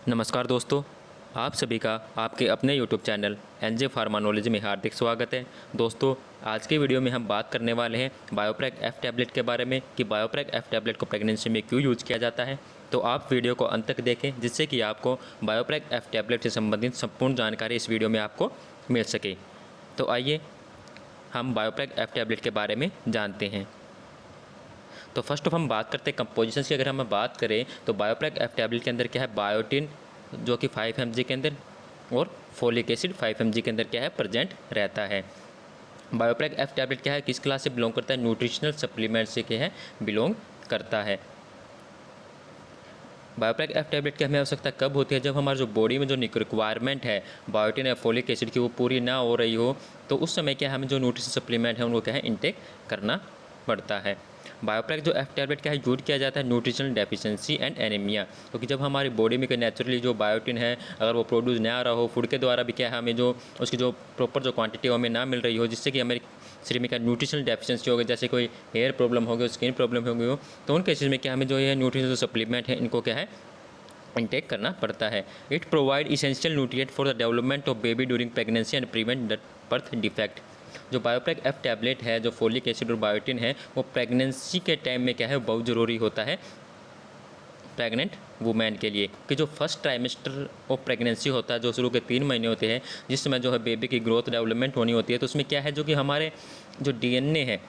नमस्कार दोस्तों, आप सभी का आपके अपने YouTube चैनल एनजे फार्मानोलॉजी में हार्दिक स्वागत है। दोस्तों, आज की वीडियो में हम बात करने वाले हैं बायोप्रेग एफ टैबलेट के बारे में कि बायोप्रेग एफ टैबलेट को प्रेगनेंसी में क्यों यूज किया जाता है। तो आप वीडियो को अंत तक देखें जिससे कि आपको बायोप्रेग एफ टैबलेट से संबंधित संपूर्ण जानकारी इस वीडियो में आपको मिल सके। तो आइए हम बायोप्रेग एफ टैबलेट के बारे में जानते हैं। तो फर्स्ट ऑफ हम बात करते हैं कंपोजिशन की। अगर हम बात करें तो बायोप्रेग एफ टैबलेट के अंदर क्या है, बायोटिन जो कि 5 mg के अंदर और फोलिक एसिड 5 mg के अंदर क्या है प्रेजेंट रहता है। बायोप्रेग एफ टैबलेट क्या है, किस क्लास से बिलोंग करता है, न्यूट्रिशनल सप्लीमेंट से क्या है बिलोंग करता है। बायोप्रेग एफ टैबलेट की हमें आवश्यकता कब होती है, जब हमारे जो बॉडी में जो रिक्वायरमेंट है बायोटिन या फोलिक एसिड की वो पूरी ना हो रही हो, तो उस समय क्या हमें जो न्यूट्रिशन सप्लीमेंट है उनको क्या है इनटेक करना पड़ता है। बायोप्रेग जो एफ टैबलेट क्या है यूज किया जाता है न्यूट्रिशनल डेफिशिएंसी एंड एनीमिया, क्योंकि जब हमारी बॉडी में नेचुरली जो बायोटिन है अगर वो प्रोड्यूस ना आ रहा हो फूड के द्वारा भी क्या है हमें जो उसकी जो प्रॉपर जो क्वांटिटी हमें ना मिल रही हो, जिससे कि हमारी शरीर में क्या न्यूट्रिशनल डेफिशिएंसी हो गई, जैसे कोई हेयर प्रॉब्लम हो गई, स्किन प्रॉब्लम हो गई हो, तो उन केसेस में क्या हमें जो ये न्यूट्रिशनल सप्लीमेंट है इनको क्या है इंटेक करना पड़ता है। It provide essential nutrient for the development of baby during pregnancy and prevent the birth defect. जो बायोप्रेग एफ टैबलेट है, जो फोलिक एसिड और बायोटिन है, वो प्रेगनेंसी के टाइम में क्या है बहुत ज़रूरी होता है प्रेग्नेंट वुमेन के लिए, कि जो फर्स्ट ट्राइमेस्टर ऑफ प्रेगनेंसी होता है, जो शुरू के 3 महीने होते हैं, जिस समय जो है बेबी की ग्रोथ डेवलपमेंट होनी होती है, तो उसमें क्या है जो कि हमारे जो डीएनए है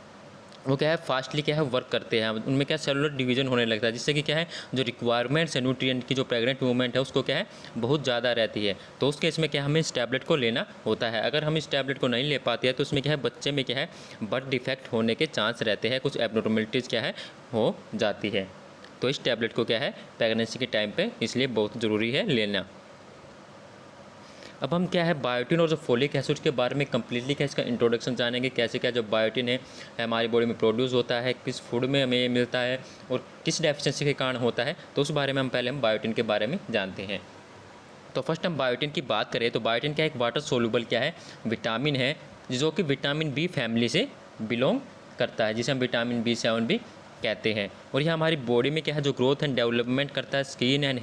वो क्या है फास्टली क्या है वर्क करते हैं, उनमें क्या सेलुलर डिवीजन होने लगता है, जिससे कि क्या है जो रिक्वायरमेंट्स है न्यूट्रिएंट की जो प्रेग्नेंट वूमेंट है उसको क्या है बहुत ज़्यादा रहती है। तो उस केस में क्या हमें इस टैबलेट को लेना होता है। अगर हम इस टैबलेट को नहीं ले पाते हैं तो उसमें क्या है बच्चे में क्या है बर्थ डिफेक्ट होने के चांस रहते हैं, कुछ एबनॉर्मलिटीज़ क्या है हो जाती है। तो इस टैबलेट को क्या है प्रेगनेंसी के टाइम पे इसलिए बहुत ज़रूरी है लेना। अब हम क्या है बायोटिन और जो फोलिक एसिड के बारे में कम्प्लीटली क्या इसका इंट्रोडक्शन जानेंगे, कैसे क्या जो बायोटिन है हमारी बॉडी में प्रोड्यूस होता है, किस फूड में हमें ये मिलता है और किस डेफिशिएंसी के कारण होता है, तो उस बारे में हम बायोटिन के बारे में जानते हैं। तो फर्स्ट हम बायोटिन की बात करें तो बायोटिन क्या एक वाटर सोल्यूबल क्या है विटामिन है, जो कि विटामिन बी फैमिली से बिलोंग करता है, जिसे हम विटामिन B7 भी कहते हैं। और यह हमारी बॉडी में क्या है जो ग्रोथ एंड डेवलपमेंट करता है स्किन एंड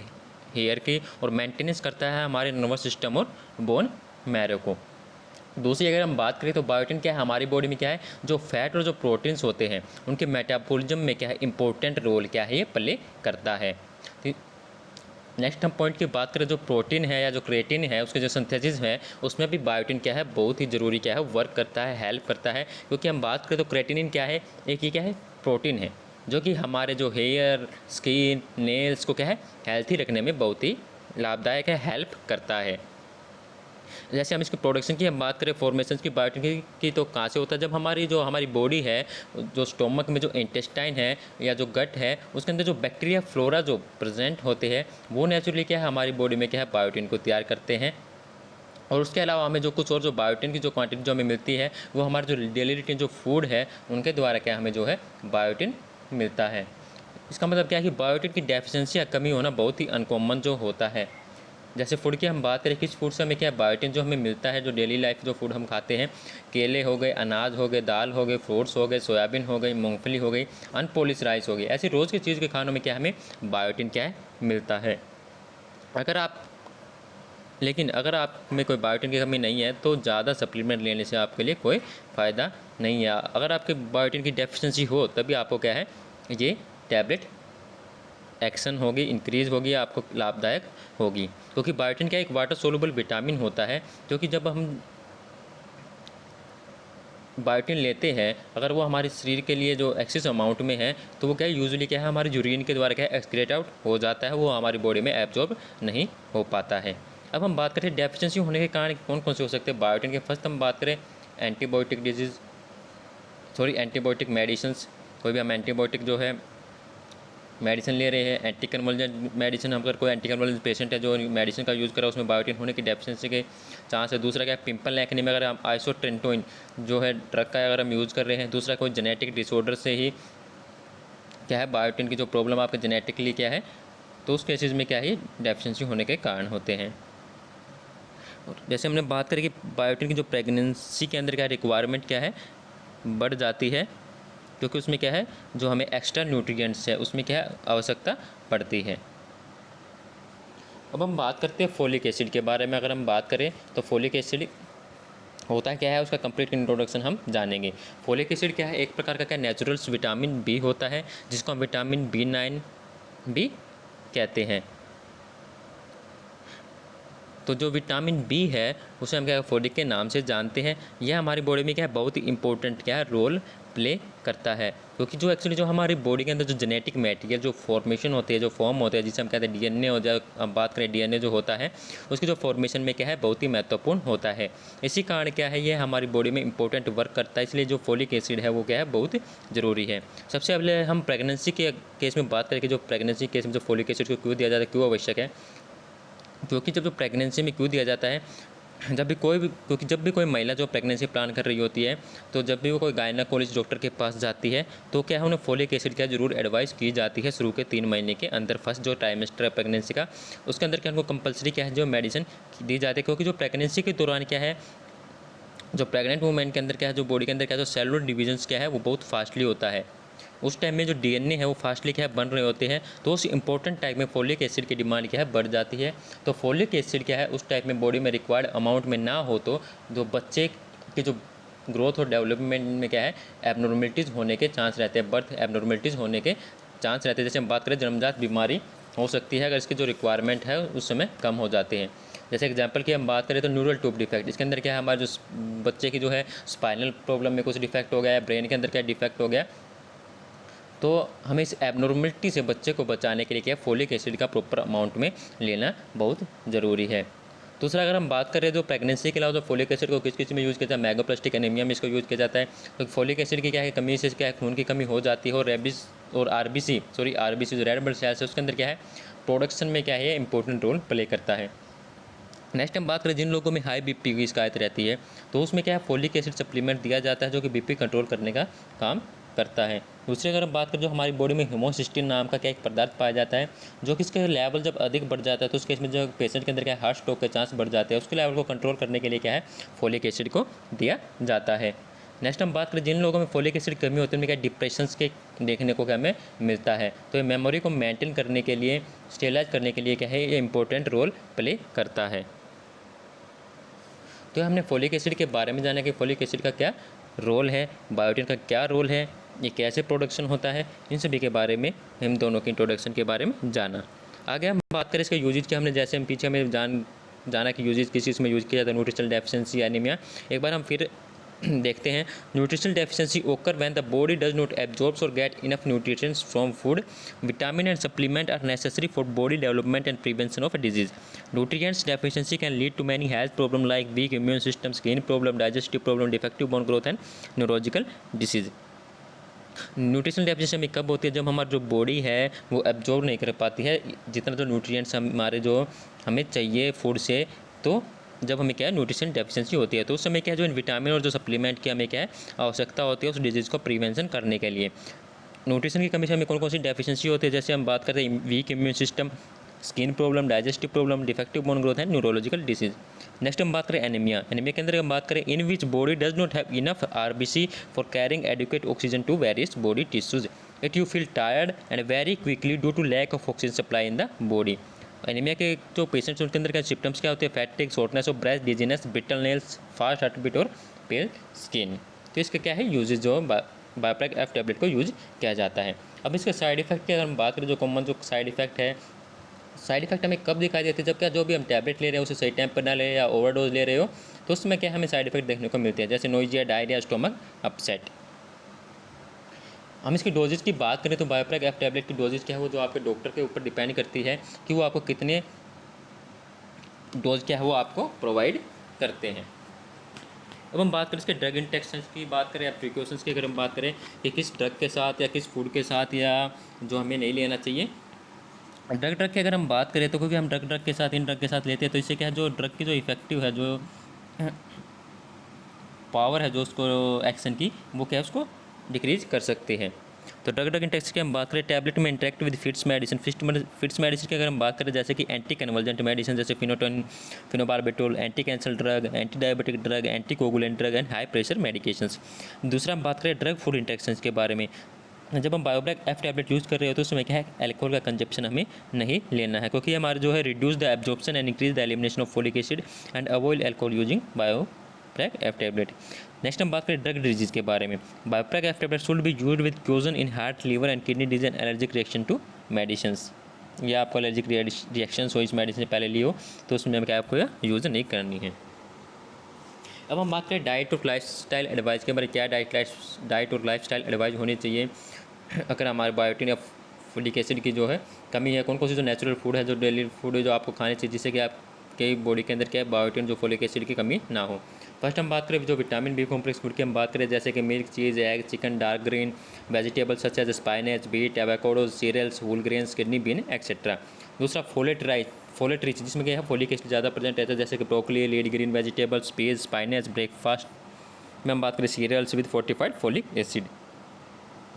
हेयर की, और मेंटेनेंस करता है हमारे नर्वस सिस्टम और बोन मैरो को। दूसरी अगर हम बात करें तो बायोटिन क्या है हमारी बॉडी में क्या है जो फैट और जो प्रोटीन्स होते हैं उनके मेटाबॉलिज्म में क्या है इंपॉर्टेंट रोल क्या है ये प्ले करता है। नेक्स्ट हम पॉइंट की बात करें जो प्रोटीन है या जो क्रिएटिन है उसके जो सिंथेसिस है उसमें भी बायोटिन क्या है बहुत ही ज़रूरी क्या है वर्क करता है, हेल्प करता है। क्योंकि हम बात करें तो क्रिएटिनिन क्या है, एक ये क्या है प्रोटीन है जो कि हमारे जो हेयर स्किन नेल्स को क्या है हेल्थी रखने में बहुत ही लाभदायक है, हेल्प करता है। जैसे हम इसकी प्रोडक्शन की हम बात करें फॉर्मेशन की बायोटिन की तो कहाँ से होता है, जब हमारी बॉडी है जो स्टोमक में जो इंटेस्टाइन है या जो गट है उसके अंदर जो बैक्टीरिया फ्लोरा जो प्रेजेंट होते हैं वो नेचुरली क्या है हमारी बॉडी में क्या है बायोटिन को तैयार करते हैं। और उसके अलावा हमें जो कुछ और जो बायोटिन की जो क्वांटिटी जो हमें मिलती है वो हमारे जो डेली रूटीन जो फूड है उनके द्वारा क्या हमें जो है बायोटिन मिलता है। इसका मतलब क्या है कि बायोटिन की डेफिशिएंसी या कमी होना बहुत ही अनकॉमन जो होता है। जैसे फूड की हम बात करें किस फूड से हमें क्या बायोटिन जो हमें मिलता है, जो डेली लाइफ जो फूड हम खाते हैं, केले हो गए, अनाज हो गए, दाल हो गए, फ्रूट्स हो गए, सोयाबीन हो गई, मूंगफली हो गई, अनपॉलिश राइस हो गई, ऐसे रोज़ की चीज़ के खानों में क्या हमें बायोटिन क्या है मिलता है। अगर आप में कोई बायोटिन की कमी नहीं है तो ज़्यादा सप्लीमेंट लेने से आपके लिए कोई फ़ायदा नहीं है। अगर आपके बायोटिन की डेफिशिएंसी हो तभी आपको क्या है ये टैबलेट एक्शन होगी इंक्रीज़ होगी, आपको लाभदायक होगी। क्योंकि बायोटिन क्या एक वाटर सोलुबल विटामिन होता है, क्योंकि जब हम बायोटिन लेते हैं अगर वो हमारे शरीर के लिए जो एक्सेस अमाउंट में है तो वो क्या है यूजुअली क्या है हमारे यूरिन के द्वारा क्या है एक्सक्रीट आउट हो जाता है, वो हमारी बॉडी में एब्जॉर्ब नहीं हो पाता है। अब हम बात करें डेफिशिएंसी होने के कारण कौन कौन से हो सकते हैं बायोटिन के। फर्स्ट हम बात करें एंटीबायोटिक मेडिसिन्स, कोई भी हम एंटीबायोटिक जो है मेडिसिन ले रहे हैं, एंटी कन्वर्जेंट मेडिसिन, अगर कोई एंटी कन्वर्जेंट पेशेंट है जो मेडिसिन का यूज़ कर रहा है उसमें बायोटिन होने की डेफिशिएंसी के चांस है। दूसरा क्या है पिंपल एक्ने में अगर हम आइसोट्रेंटोइन जो है ड्रग का अगर हम यूज़ कर रहे हैं। दूसरा कोई जेनेटिक डिसऑर्डर से ही क्या है बायोटिन की जो प्रॉब्लम आपके जेनेटिकली क्या है तो उस केसेस में क्या है डेफिशिएंसी होने के कारण होते हैं। और जैसे हमने बात करी कि बायोटिन की जो प्रेगनेंसी के अंदर क्या रिक्वायरमेंट क्या है बढ़ जाती है, क्योंकि उसमें क्या है जो हमें एक्स्ट्रा न्यूट्रिएंट्स है उसमें क्या है आवश्यकता पड़ती है। अब हम बात करते हैं फोलिक एसिड के बारे में। अगर हम बात करें तो फोलिक एसिड होता है क्या है, उसका कंप्लीट इंट्रोडक्शन हम जानेंगे। फोलिक एसिड क्या है, एक प्रकार का क्या नेचुरल विटामिन बी होता है, जिसको हम विटामिन B9 भी कहते हैं। तो जो विटामिन बी है उसे हम क्या फोलिक के नाम से जानते हैं। यह हमारी बॉडी में क्या है बहुत ही इंपॉर्टेंट क्या है रोल प्ले करता है, क्योंकि जो एक्चुअली जो हमारी बॉडी के अंदर जो जेनेटिक मटेरियल जो फॉर्मेशन होती है, जो फॉर्म होते हैं, जिसे हम कहते हैं डीएनए हो जाए, अब बात करें डीएनए जो होता है उसकी जो फॉर्मेशन में क्या है बहुत ही महत्वपूर्ण होता है। इसी कारण क्या है ये हमारी बॉडी में इंपॉर्टेंट वर्क करता है, इसलिए जो फोलिक एसिड है वो क्या है बहुत ज़रूरी है। सबसे पहले हम प्रेगनेंसी के केस में बात करें कि जो प्रेगनेंसी केस में जो फोलिक एसिड को क्यों दिया जाता है, क्यों आवश्यक है। क्योंकि जब जो प्रेगनेंसी में क्यों दिया जाता है, क्योंकि जब भी कोई महिला जो प्रेगनेंसी प्लान कर रही होती है, तो जब भी वो कोई गायनाकोलॉजिस्ट डॉक्टर के पास जाती है तो क्या है उन्हें फोलिक एसिड क्या जरूर एडवाइस की जाती है शुरू के 3 महीने के अंदर। फर्स्ट जो टाइमेस्टर है प्रेगनेंसी का, उसके अंदर क्या उनको कंपलसरी क्या है जो मेडिसिन दी जाती है, क्योंकि जो प्रेगनेंसी के दौरान क्या है जो प्रेग्नेंट वुमेन के अंदर क्या है जो बॉडी के अंदर क्या है जो सेलुलर डिविजन्स क्या है वो बहुत फास्टली होता है। उस टाइम में जो डीएनए है वो फास्टली क्या है बन रहे होते हैं, तो उस इंपॉर्टेंट टाइम में फोलिक एसिड की डिमांड क्या है बढ़ जाती है। तो फोलिक एसिड क्या है उस टाइप में बॉडी में रिक्वायर्ड अमाउंट में ना हो तो जो बच्चे की जो ग्रोथ और डेवलपमेंट में क्या है एबनॉर्मलिटीज़ होने के चांस रहते हैं, बर्थ एबनॉर्मलिटीज़ होने के चांस रहते हैं। जैसे हम बात करें जन्मजात बीमारी हो सकती है अगर इसकी जो रिक्वायरमेंट है उस समय कम हो जाते हैं। जैसे एग्जांपल की हम बात करें तो न्यूरल ट्यूब डिफेक्ट, इसके अंदर क्या है हमारे जो बच्चे की जो है स्पाइनल प्रॉब्लम में कुछ डिफेक्ट हो गया है, ब्रेन के अंदर क्या डिफेक्ट हो गया, तो हमें इस एबनॉर्मलिटी से बच्चे को बचाने के लिए क्या फोलिक एसिड का प्रॉपर अमाउंट में लेना बहुत ज़रूरी है। दूसरा अगर हम बात करें जो प्रेगनेंसी के अलावा जो फोलिक एसिड को किस किस में यूज़ किया जाता है, मेगाप्लास्टिक एनीमिया में इसको यूज़ किया जाता है। तो फोलिक एसिड की क्या है कमी से क्या है खून की कमी हो जाती है, और रेबिस और आरबीसी जो रेड ब्लड सेल्स है उसके अंदर क्या है प्रोडक्शन में क्या है इंपॉर्टेंट रोल प्ले करता है। नेक्स्ट हम बात करें जिन लोगों में हाई बीपी की शिकायत रहती है तो उसमें क्या है फोलिक एसिड सप्लीमेंट दिया जाता है जो कि बीपी कंट्रोल करने का काम करता है। दूसरी अगर हम बात करें जो हमारी बॉडी में होमोसिस्टिन नाम का क्या एक पदार्थ पाया जाता है, जो कि इसके लेवल जब अधिक बढ़ जाता है तो उसके इसमें जो पेशेंट के अंदर क्या हार्ट स्ट्रोक के चांस बढ़ जाते हैं, उसके लेवल को कंट्रोल करने के लिए क्या है फोलिक एसिड को दिया जाता है। नेक्स्ट हम बात करें जिन लोगों में फोलिक एसिड कमी होती है उनमें क्या डिप्रेशंस के देखने को क्या हमें मिलता है, तो ये मेमोरी को मेंटेन करने के लिए स्टेलाइज करने के लिए क्या है ये इंपॉर्टेंट रोल प्ले करता है। तो हमने फोलिक एसिड के बारे में जाना कि फोलिक एसिड का क्या रोल है, बायोटिन का क्या रोल है, ये कैसे प्रोडक्शन होता है, इन सभी के बारे में हम दोनों की इंट्रोडक्शन के बारे में जाना। आगे हम बात करें इसके यूजेज की, हमने जैसे हम पीछे हमें जाना कि यूजेज किस चीज़ में यूज किया जाता है, न्यूट्रिशनल डेफिशिएंसी एनीमिया। एक बार हम फिर देखते हैं। Nutritional deficiency occur when the body does not absorbs और get enough nutrients from food, vitamin and supplement are necessary for body development and prevention of disease. Nutrients deficiency can lead to many health problems like weak immune system, skin problem, digestive problem, defective bone growth and neurological disease. Nutritional deficiency हमें कब होती है जब हमारी जो body है वो absorb नहीं कर पाती है जितना जो न्यूट्रिएंट्स हमारे जो हमें चाहिए फूड से, तो जब हमें क्या है न्यूट्रिशन डेफिशिएंसी होती है तो उस समय क्या है जो इन विटामिन और जो सप्लीमेंट की हमें क्या है आवश्यकता होती है उस डिजीज़ को प्रिवेंशन करने के लिए। न्यूट्रिशन की कमी से हमें कौन कौन सी डेफिशिएंसी होती है, जैसे हम बात करते हैं week immune system, skin problem, digestive problem, defective bone growth and neurological disease. Next हम बात करें एनीमिया। एनीमिया के अंदर हम बात करें in which body does not have enough RBC for carrying adequate oxygen to various body tissues, it you feel tired and very quickly due to lack of oxygen supply in the body. Anaemia के जो patients उनके अंदर क्या symptoms क्या होते हैं, fatigue, shortness of breath, dizziness, brittle nails, fast heartbeat और pale skin. तो इसका क्या है यूजेज जो बायोप्रेग एफ टैबलेट को यूज किया जाता है। अब इसके साइड इफेक्ट की अगर हम बात करें जो कॉमन जो साइड इफेक्ट है, साइड इफेक्ट हमें कब दिखाई देते हैं जब क्या जो भी हम टैबलेट ले रहे हो उसे सही टाइम पर ना ले या ओवरडोज ले रहे हो तो उसमें क्या हमें साइड इफेक्ट देखने को मिलते हैं, जैसे नोइजिया, डायरिया, स्टोमक अपसेट। हम इसकी डोजेज की बात करें तो बायोप्रेग एफ टैबलेट की डोजेज क्या है वो जो आपके डॉक्टर के ऊपर डिपेंड करती है कि वो आपको कितने डोज क्या है वो आपको प्रोवाइड करते हैं। अब हम बात करें इसके ड्रग इंटरेक्शंस की बात करें या प्रिकॉशंस की, अगर हम बात करें कि किस ड्रग के साथ या किस फूड के साथ या जो हमें नहीं लेना चाहिए। ड्रग की अगर हम बात करें तो क्योंकि हम ड्रग के साथ इन ड्रग के साथ लेते हैं तो इससे क्या है जो ड्रग की जो इफेक्टिव है जो पावर है जो उसको एक्शन की वो क्या है उसको डिक्रीज कर सकते हैं। तो ड्रग इंटरेक्शन की हम बात करें टैबलेट में interact with fits medicine. Fits medicine की अगर हम बात करें जैसे कि एंटी कन्वर्जेंट मेडिसिन जैसे phenobarbital, anti cancer drug, anti diabetic drug, anti coagulant drug and high pressure medications. दूसरा हम बात करें ड्रग फूड इंटरेक्शंस के बारे में। जब हम बायोब्रैक एफ टैबलेट यूज़ कर रहे हो तो उसमें क्या है, अल्कोहल का कंजप्शन हमें नहीं लेना है, क्योंकि हमारा जो है reduce the absorption and increase the elimination of folic acid and avoid alcohol using Biobrac F tablet. Next हम बात करें ड्रग डिजीज़ के बारे में। Biobrac F tablet should be used with caution in heart, liver and kidney disease and allergic reaction to medicines. या आपको allergic reaction हो इस मेडिसिन से पहले लियो तो उसमें क्या आपको यूज़ नहीं करनी है। अब हम बात करें डाइट और लाइफस्टाइल एडवाइस के बारे में। क्या डाइट और लाइफस्टाइल एडवाइस होनी चाहिए अगर हमारे बायोटिन या फोलिक एसिड की जो है कमी है। कौन कौन सी जो नेचुरल फूड है, जो डेली फूड है जो आपको खाने चाहिए जिससे कि आपके बॉडी के अंदर क्या है, बायोटिन जो फोलिक एसिड की कमी ना हो। फर्स्ट हम बात करें जो विटामिन बी कॉम्प्लेक्स फूड की हम बात करें, जैसे कि milk, cheese, egg, chicken, dark green vegetables such as spinach, beet, avocados, cereals, whole grains, kidney bean etcetera. दूसरा फोलेट रिच जिसमें क्या है फोलिक एसिड ज़्यादा प्रेजेंट रहता है, जैसे कि broccoli, leafy green vegetables, peas, spinach. Breakfast में हम बात करें cereals with fortified folic acid.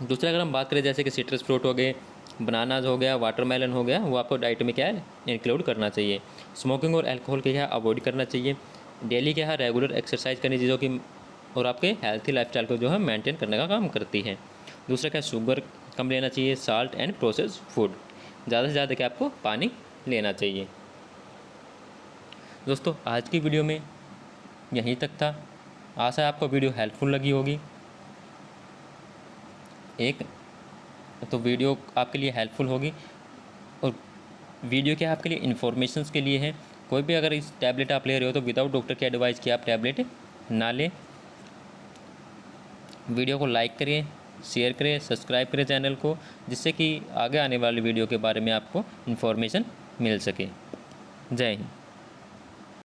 दूसरा अगर हम बात करें जैसे कि सिट्रस फ्रूट हो गए, बनानाज हो गया, वाटरमेलन हो गया, वो आपको डाइट में क्या है इंक्लूड करना चाहिए। स्मोकिंग और अल्कोहल क्या है अवॉइड करना चाहिए। डेली क्या है रेगुलर एक्सरसाइज करनी चाहिए, जो कि और आपके हेल्थी लाइफस्टाइल को जो है मेंटेन करने का काम करती है। दूसरा क्या शुगर कम लेना चाहिए। साल्ट एंड प्रोसेस फूड, ज़्यादा से ज़्यादा क्या आपको पानी लेना चाहिए। दोस्तों आज की वीडियो में यहीं तक था। आशा है आपको वीडियो हेल्पफुल लगी होगी। एक तो वीडियो आपके लिए हेल्पफुल होगी और वीडियो क्या आपके लिए इन्फॉर्मेशंस के लिए है। कोई भी अगर इस टैबलेट आप ले रहे हो तो विदाउट डॉक्टर की एडवाइस की आप टैबलेट ना लें। वीडियो को लाइक करें, शेयर करें, सब्सक्राइब करें चैनल को, जिससे कि आगे आने वाली वीडियो के बारे में आपको इन्फॉर्मेशन मिल सके। जय हिंद।